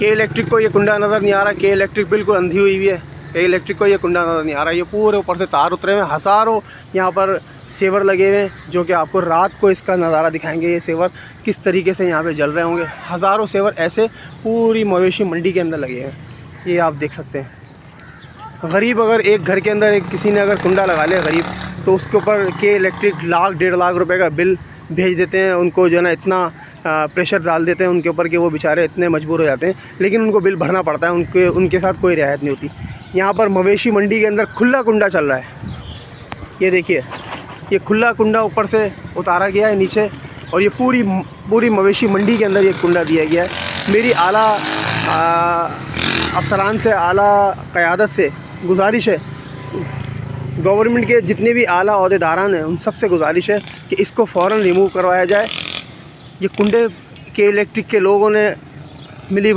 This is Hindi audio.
के इलेक्ट्रिक को ये कुंडा नज़र नहीं आ रहा। के इलेक्ट्रिक बिल्कुल अंधी हुई है। के इलेक्ट्रिक को ये कुंडा नज़र नहीं आ रहा। ये पूरे ऊपर से तार उतरे हुए, हज़ारों यहाँ पर सेवर लगे हुए हैं, जो कि आपको रात को इसका नज़ारा दिखाएंगे। ये सेवर किस तरीके से यहाँ पे जल रहे होंगे। हज़ारों सेवर ऐसे पूरी मवेशी मंडी के अंदर लगे हैं, ये आप देख सकते हैं। गरीब अगर एक घर के अंदर किसी ने अगर कुंडा लगा लिया गरीब, तो उसके ऊपर के इलेक्ट्रिक लाख 1.5 लाख रुपए का बिल भेज देते हैं। उनको जो है ना इतना प्रेशर डाल देते हैं उनके ऊपर कि वो बेचारे इतने मजबूर हो जाते हैं, लेकिन उनको बिल भरना पड़ता है। उनके साथ कोई रियायत नहीं होती। यहाँ पर मवेशी मंडी के अंदर खुला कुंडा चल रहा है। ये देखिए, ये खुला कुंडा ऊपर से उतारा गया है नीचे, और ये पूरी मवेशी मंडी के अंदर ये कुंडा दिया गया है। मेरी आला अफसरान से, आला क़यादत से गुजारिश है, गवर्नमेंट के जितने भी आला ओहदेदारान हैं उन सब से गुजारिश है कि इसको फ़ौरन रिमूव करवाया जाए। ये कुंडे के इलेक्ट्रिक के लोगों ने मिली